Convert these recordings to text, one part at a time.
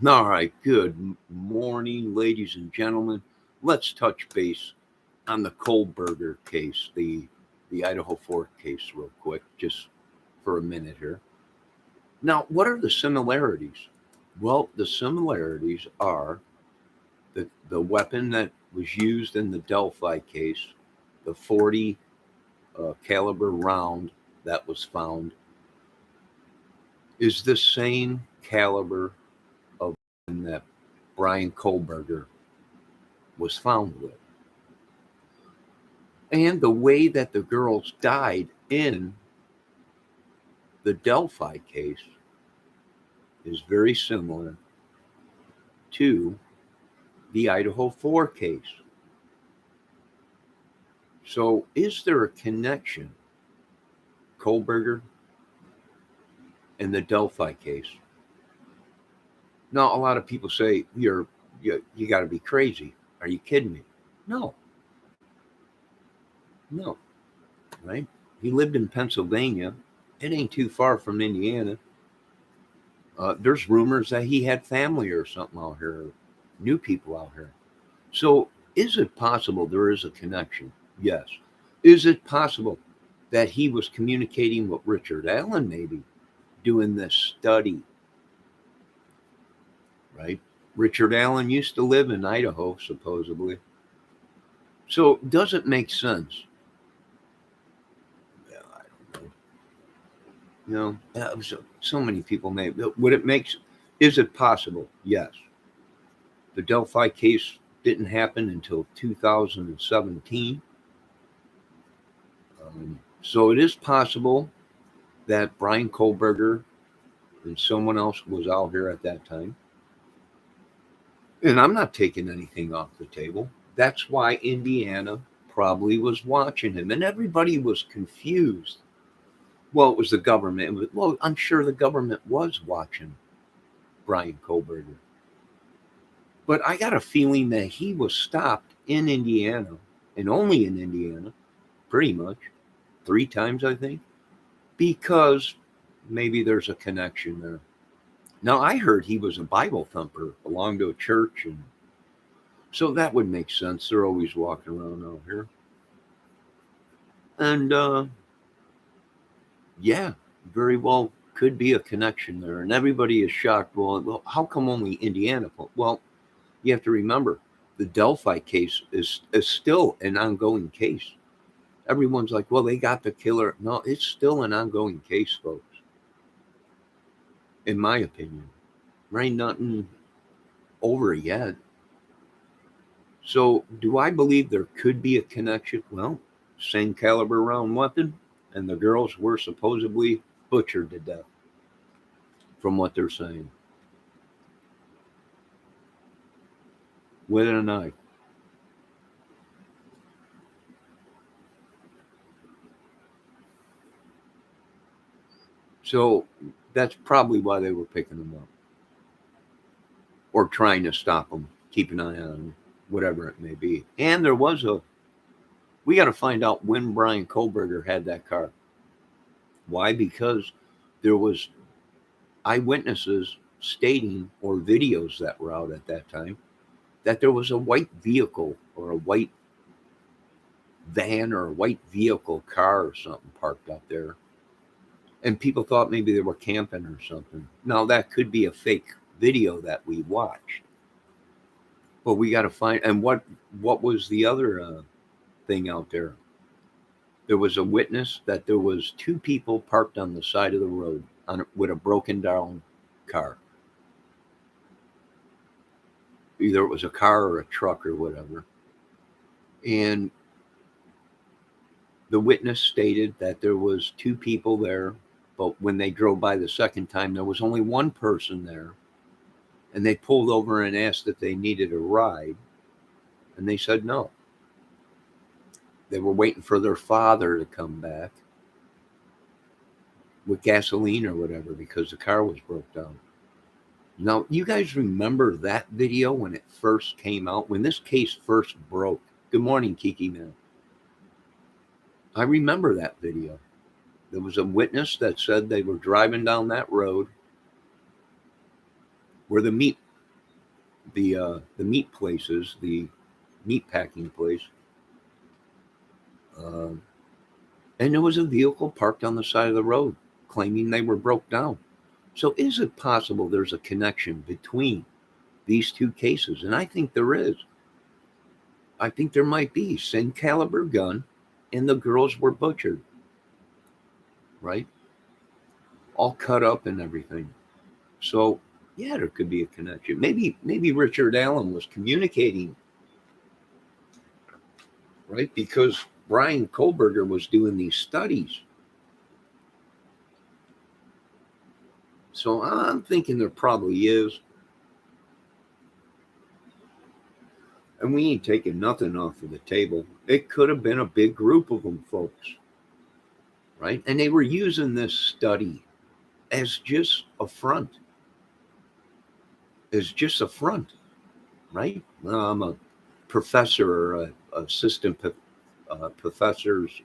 All right, good morning, ladies and gentlemen. Let's touch base on the kolberger case, the Idaho 4 case, real quick, just for a minute here. Now, what are the similarities? Well, the similarities are the weapon that was used in the Delphi case, the 40 caliber round that was found, is the same caliber of weapon that Brian Kolberger was found with. And the way that the girls died in the Delphi case is very similar to the Idaho 4 case. So, is there a connection, Kolberger and the Delphi case? Now, a lot of people say you got to be crazy. Are you kidding me? No, no, right? He lived in Pennsylvania. It ain't too far from Indiana. There's rumors that he had family or something out here, new people out here. So, is it possible there is a connection? Yes. Is it possible that he was communicating with Richard Allen, maybe doing this study, right? Richard Allen used to live in Idaho, supposedly. So, does it make sense? Well, I don't know. So many people may. Would it make? Is it possible? Yes. The Delphi case didn't happen until 2017. So it is possible that Brian Kolberger and someone else was out here at that time. And I'm not taking anything off the table. That's why Indiana probably was watching him. And everybody was confused. Well, it was the government. Well, I'm sure the government was watching Brian Kolberger. But I got a feeling that he was stopped in Indiana, and only in Indiana, pretty much, 3 times, I think, because maybe there's a connection there. Now, I heard he was a Bible thumper, belonged to a church, and so that would make sense. They're always walking around out here. And yeah, very well could be a connection there. And everybody is shocked. Well, how come only Indiana? Well, you have to remember the Delphi case is still an ongoing case. Everyone's like, well, they got the killer. No, it's still an ongoing case, folks, in my opinion. There ain't nothing over yet. So, do I believe there could be a connection? Well, same caliber round weapon, and the girls were supposedly butchered to death, from what they're saying, with a knife. So, that's probably why they were picking them up, or trying to stop them, keep an eye on them, whatever it may be. And we got to find out when Brian Kohlberger had that car. Why? Because there was eyewitnesses stating, or videos that were out at that time, that there was a white vehicle or a white van or a white vehicle car or something parked out there. And people thought maybe they were camping or something. Now, that could be a fake video that we watched. But we got to find. And what was the other thing out there? There was a witness that there was 2 people parked on the side of the road with a broken down car. Either it was a car or a truck or whatever. And the witness stated that there was 2 people there, but when they drove by the second time, there was only one person there. And they pulled over and asked if they needed a ride, and they said no. They were waiting for their father to come back with gasoline or whatever because the car was broke down. Now, you guys remember that video when it first came out, when this case first broke? Good morning, Kiki Man. I remember that video. There was a witness that said they were driving down that road where the meat the meat places, the meat packing place, uh, and there was a vehicle parked on the side of the road claiming they were broke down. So is it possible there's a connection between these two cases? And I think there is. I think there might be. Same caliber gun, and the girls were butchered, right? All cut up and everything. So yeah, there could be a connection. Maybe Richard Allen was communicating, right? Because Brian Kolberger was doing these studies. So I'm thinking there probably is. And we ain't taking nothing off of the table. It could have been a big group of them, folks, right? And they were using this study as just a front, right? Well, I'm a professor or a assistant professor's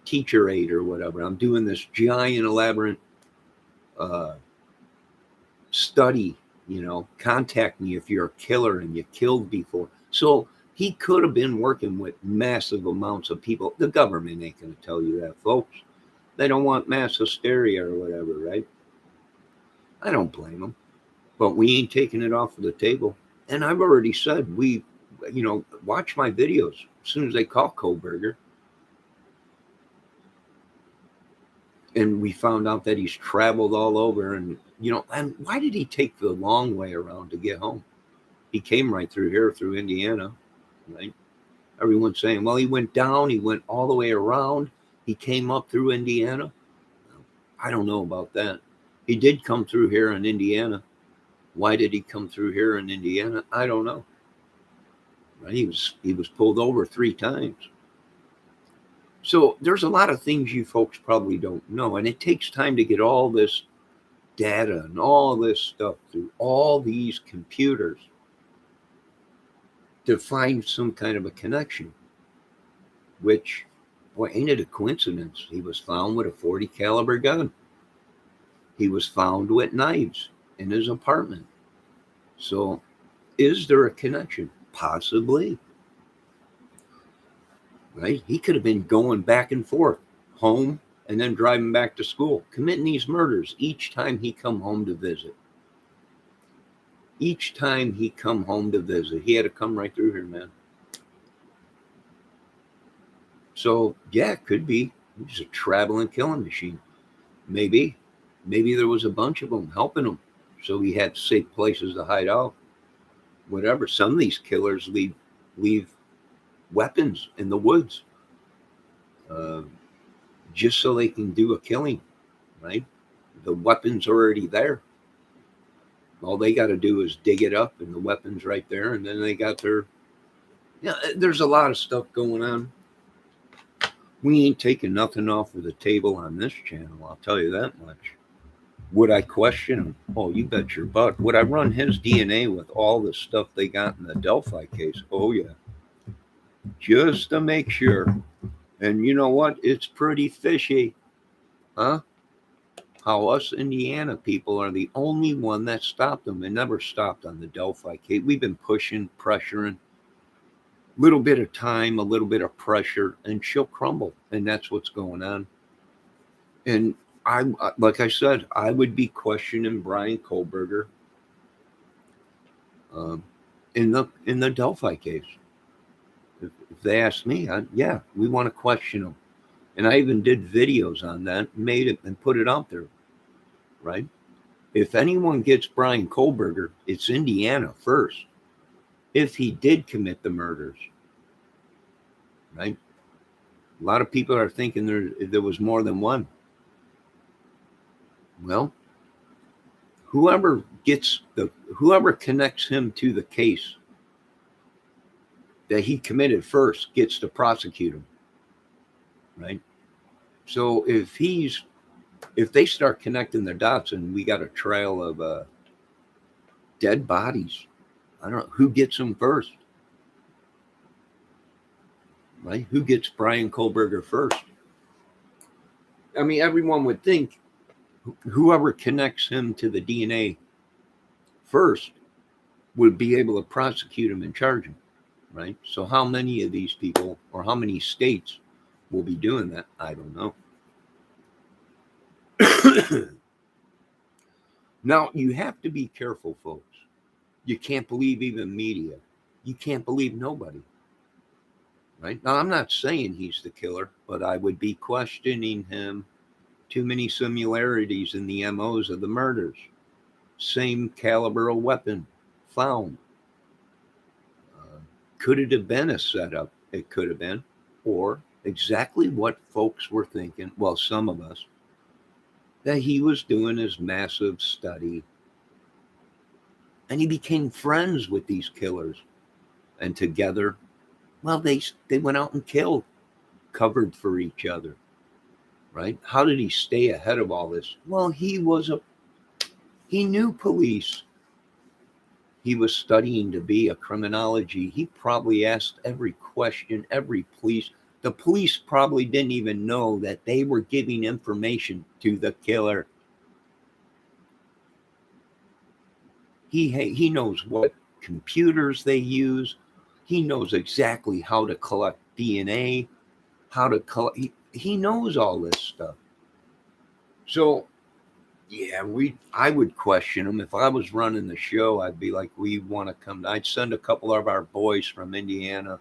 teacher aide or whatever. I'm doing this giant, elaborate uh, study. Contact me if you're a killer and you killed before. So he could have been working with massive amounts of people. The government ain't going to tell you that, folks. They don't want mass hysteria or whatever, right? I don't blame them. But we ain't taking it off of the table. And I've already said, watch my videos as soon as they call Kolberger. And we found out that he's traveled all over. And why did he take the long way around to get home? He came right through here, through Indiana, right? Everyone's saying, well, he went down, he went all the way around, he came up through Indiana. I don't know about that. He did come through here in Indiana. Why did he come through here in Indiana? I don't know. Right? He was pulled over 3 times. So there's a lot of things you folks probably don't know, and it takes time to get all this data and all this stuff through all these computers to find some kind of a connection, which, boy, ain't it a coincidence? He was found with a .40 caliber gun. He was found with knives in his apartment. So is there a connection? Possibly. Right? He could have been going back and forth, home and then driving back to school, committing these murders each time he come home to visit. Each time he come home to visit, he had to come right through here, man. So yeah, it could be. He's a traveling killing machine. Maybe there was a bunch of them helping him, so he had safe places to hide out. Whatever. Some of these killers leave weapons in the woods, just so they can do a killing. Right? The weapon's already there. All they got to do is dig it up, and the weapon's right there, and then they got their. Yeah, there's a lot of stuff going on. We ain't taking nothing off of the table on this channel, I'll tell you that much. Would I question him? Oh, you bet your butt. Would I run his DNA with all the stuff they got in the Delphi case? Oh, yeah. Just to make sure. And you know what? It's pretty fishy. Huh? How us Indiana people are the only one that stopped them and never stopped on the Delphi case. We've been pushing, pressuring. Little bit of time, a little bit of pressure, and she'll crumble. And that's what's going on. And like I said, I would be questioning Brian Kolberger in the Delphi case. If they ask me, yeah, we want to question him. And I even did videos on that, made it and put it out there, right? If anyone gets Brian Kolberger, it's Indiana first. If he did commit the murders, right? A lot of people are thinking there was more than one. Well, whoever connects him to the case that he committed first gets to prosecute him, right? So if they start connecting the dots and we got a trail of dead bodies, I don't know who gets them first, right? Who gets Brian Kolberger first? I mean, everyone would think whoever connects him to the DNA first would be able to prosecute him and charge him, right? So how many of these people or how many states will be doing that? I don't know. Now, you have to be careful, folks. You can't believe even media. You can't believe nobody, right? Now, I'm not saying he's the killer, but I would be questioning him. Too many similarities in the MOs of the murders. Same caliber of weapon found. Could it have been a setup? It could have been. Or exactly what folks were thinking, well, some of us, that he was doing his massive study and he became friends with these killers. And together, well, they went out and killed, covered for each other, right? How did he stay ahead of all this? Well, he knew police. He was studying to be a criminology. He probably asked every question, every police. The police probably didn't even know that they were giving information to the killer. He knows what computers they use. He knows exactly how to collect DNA, how to collect. He knows all this stuff. So, yeah, I would question him. If I was running the show, I'd be like, we want to come. I'd send a couple of our boys from Indiana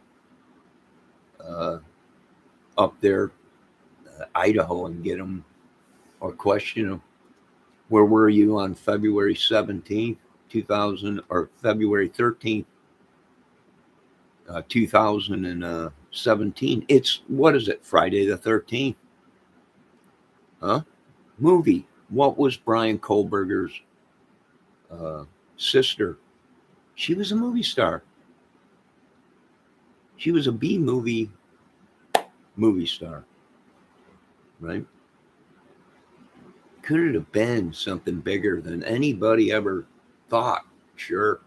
up there, Idaho, and get them or question them. Where were you on February 17th, 2000, or February 13th, 2017? It's, what is it, Friday the 13th? Huh? Movie. What was Brian Kolberger's sister? She was a movie star. She was a B movie star, right? Could it have been something bigger than anybody ever thought? Sure.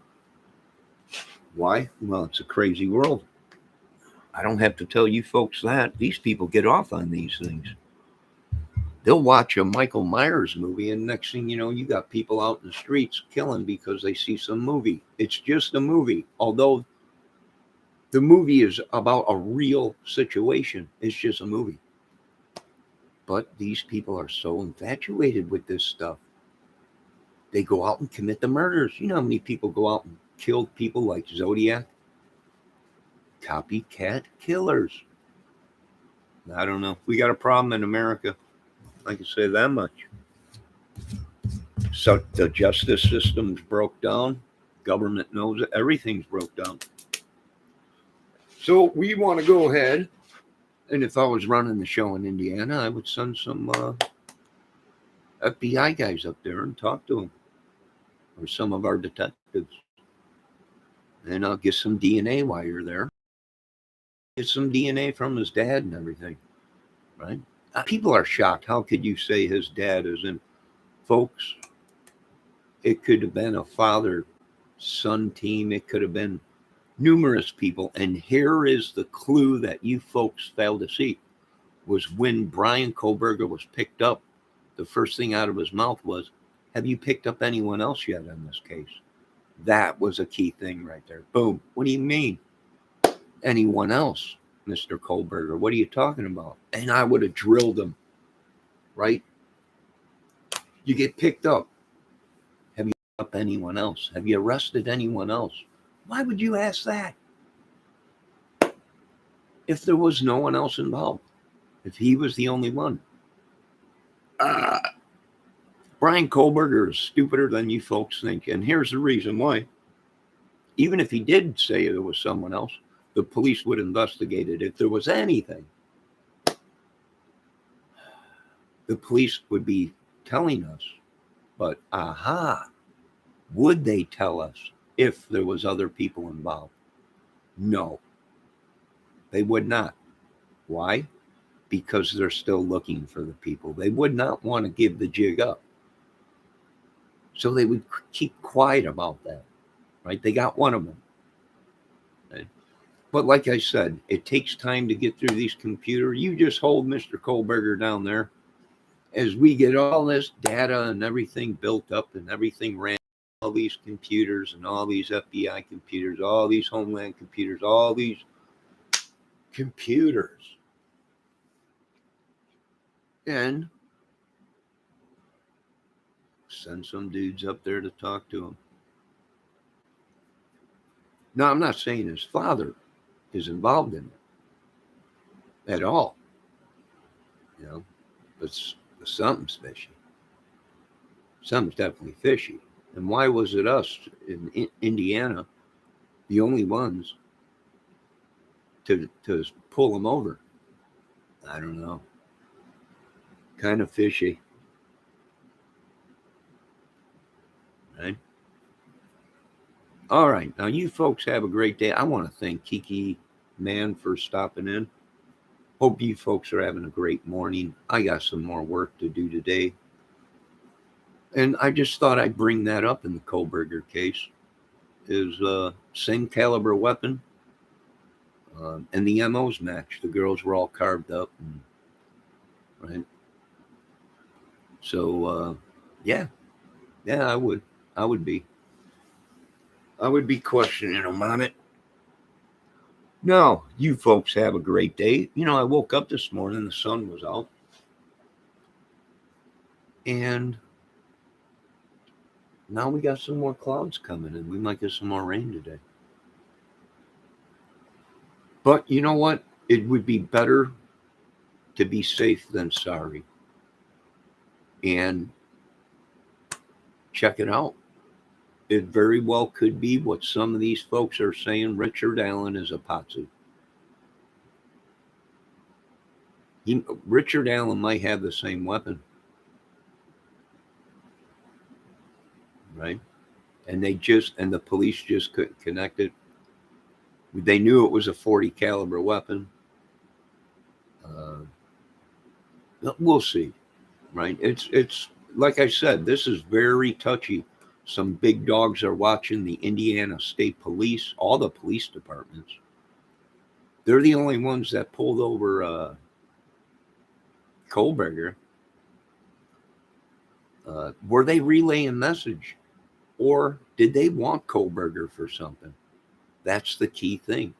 Why? Well, it's a crazy world. I don't have to tell you folks that. These people get off on these things. They'll watch a Michael Myers movie, and next thing you know, you got people out in the streets killing because they see some movie. It's just a movie. Although the movie is about a real situation, it's just a movie. But these people are so infatuated with this stuff. They go out and commit the murders. You know how many people go out and kill people like Zodiac? Copycat killers. I don't know. We got a problem in America. I can say that much. So the justice system's broke down. Government knows it. Everything's broke down. So we want to go ahead. And if I was running the show in Indiana, I would send some FBI guys up there and talk to them. Or some of our detectives. And I'll get some DNA while you're there. Get some DNA from his dad and everything. Right? People are shocked. How could you say his dad is in? Folks, it could have been a father-son team. It could have been numerous people. And here is the clue that you folks failed to see. Was when Brian Kolberger was picked up, the first thing out of his mouth was, have you picked up anyone else yet in this case? That was a key thing right there. Boom. What do you mean? Anyone else, Mr. Kolberger? What are you talking about? And I would have drilled him, right? You get picked up. Have you picked up anyone else? Have you arrested anyone else? Why would you ask that? If there was no one else involved, if he was the only one. Brian Kolberger is stupider than you folks think. And here's the reason why. Even if he did say there was someone else, the police would investigate it. If there was anything, the police would be telling us. But would they tell us if there was other people involved? No, they would not. Why? Because they're still looking for the people. They would not want to give the jig up. So they would keep quiet about that, right? They got one of them. Right? But like I said, it takes time to get through these computers. You just hold Mr. Kolberger down there as we get all this data and everything built up and everything ran. all these computers and all these FBI computers, all these Homeland computers, all these computers. And send some dudes up there to talk to him. Now, I'm not saying his father is involved in it at all, but something's fishy. Something's definitely fishy. And why was it us in Indiana, the only ones to pull him over? I don't know. Kind of fishy. Right? All right. Now, you folks have a great day. I want to thank Kiki Man for stopping in. Hope you folks are having a great morning. I got some more work to do today. And I just thought I'd bring that up in the Kolberger case. Is same caliber weapon. And the MOs match. The girls were all carved up. Right? So, yeah, I would be questioning them on it. No, you folks have a great day. I woke up this morning, the sun was out. And now we got some more clouds coming in. We might get some more rain today. But you know what? It would be better to be safe than sorry. And check it out. It very well could be what some of these folks are saying. Richard Allen is a patsy. Richard Allen might have the same weapon. Right? And the police just couldn't connect it. They knew it was a 40 caliber weapon. We'll see. Right? It's like I said, this is very touchy. Some big dogs are watching. The Indiana State Police, all the police departments. They're the only ones that pulled over Kolberger. Were they relaying a message? Or did they want Kolberger for something? That's the key thing.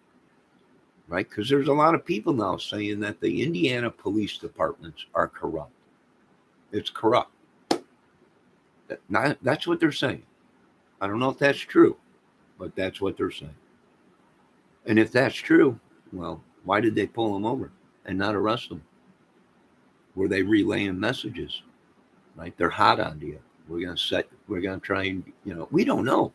Right? Because there's a lot of people now saying that the Indiana police departments are corrupt. It's corrupt. That's what they're saying. I don't know if that's true, but that's what they're saying. And if that's true, well, why did they pull him over and not arrest him? Were they relaying messages? Right? They're hot on you. We're going to try and, we don't know.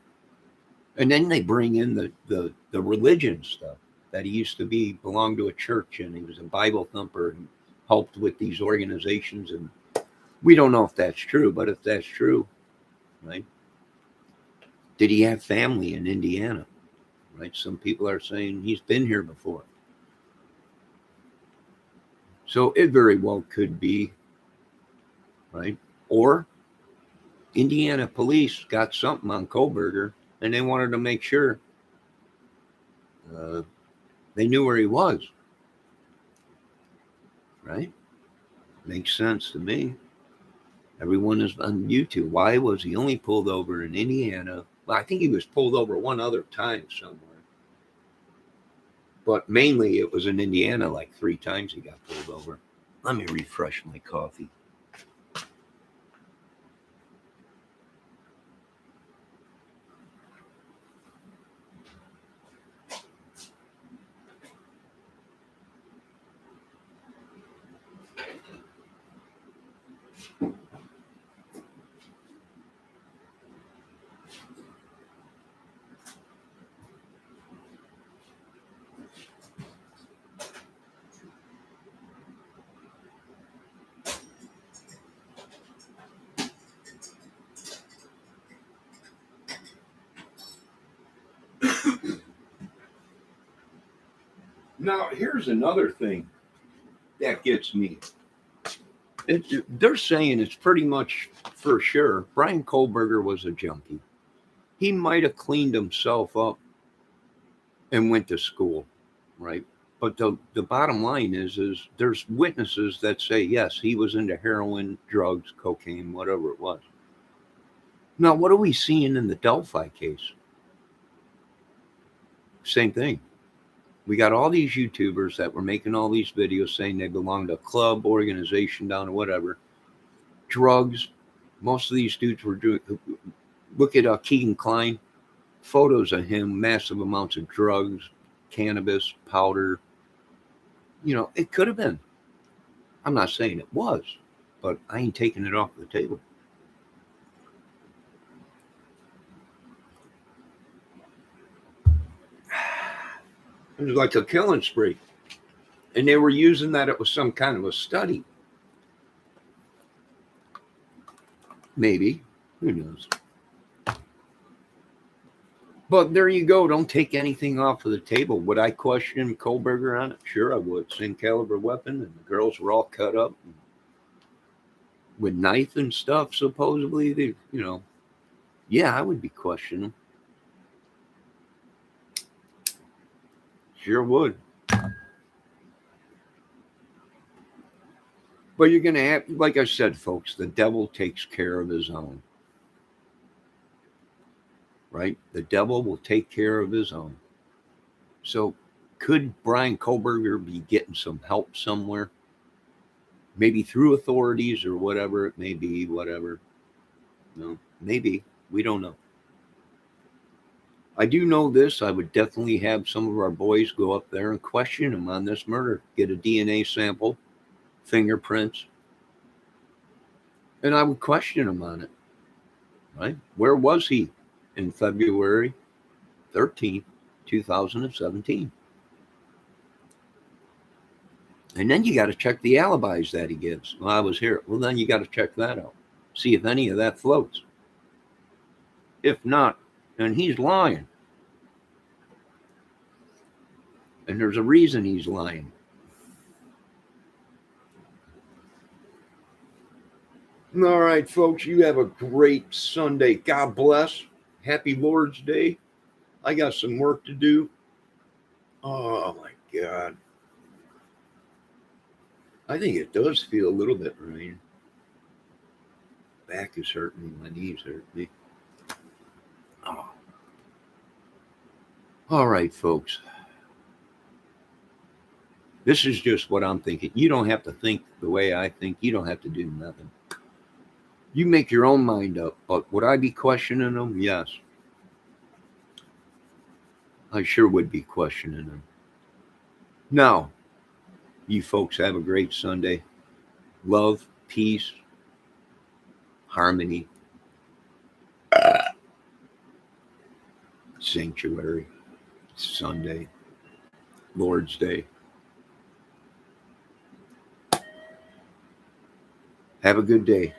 And then they bring in the religion stuff, that he used to belong to a church and he was a Bible thumper and helped with these organizations. And we don't know if that's true, but if that's true, right? Did he have family in Indiana? Right? Some people are saying he's been here before. So it very well could be, right? Or Indiana police got something on Kolberger and they wanted to make sure they knew where he was. Right? Makes sense to me. Everyone is on YouTube. Why was he only pulled over in Indiana? Well, I think he was pulled over one other time somewhere. But mainly it was in Indiana, like 3 times he got pulled over. Let me refresh my coffee. Now, here's another thing that gets me. They're saying it's pretty much for sure Brian Kolberger was a junkie. He might have cleaned himself up and went to school, right? But the bottom line is there's witnesses that say, yes, he was into heroin, drugs, cocaine, whatever it was. Now, what are we seeing in the Delphi case? Same thing. We got all these YouTubers that were making all these videos saying they belong to a club, organization, down or whatever. Drugs. Most of these dudes were doing. Look at Keegan Klein. Photos of him, massive amounts of drugs, cannabis, powder. It could have been. I'm not saying it was, but I ain't taking it off the table. It was like a killing spree. And they were using that it was some kind of a study. Maybe. Who knows? But there you go. Don't take anything off of the table. Would I question Kolberger on it? Sure, I would. Same caliber weapon, and the girls were all cut up with knife and stuff, supposedly. Yeah, I would be questioning. Sure would. But you're going to have, like I said, folks, the devil takes care of his own. Right? The devil will take care of his own. So could Brian Kolberger be getting some help somewhere? Maybe through authorities or whatever it may be, whatever. No, maybe. We don't know. I do know this. I would definitely have some of our boys go up there and question him on this murder. Get a DNA sample, fingerprints. And I would question him on it. Right? Where was he in February 13th, 2017? And then you got to check the alibis that he gives. Well, I was here. Well, then you got to check that out. See if any of that floats. If not, then he's lying. And there's a reason he's lying. All right, folks, you have a great Sunday. God bless. Happy Lord's Day. I got some work to do. Oh, my God. I think it does feel a little bit rain. Back is hurting me. My knees hurt me. Oh. All right, folks. This is just what I'm thinking. You don't have to think the way I think. You don't have to do nothing. You make your own mind up. But would I be questioning them? Yes. I sure would be questioning them. Now, you folks have a great Sunday. Love, peace, harmony, sanctuary, Sunday, Lord's Day. Have a good day.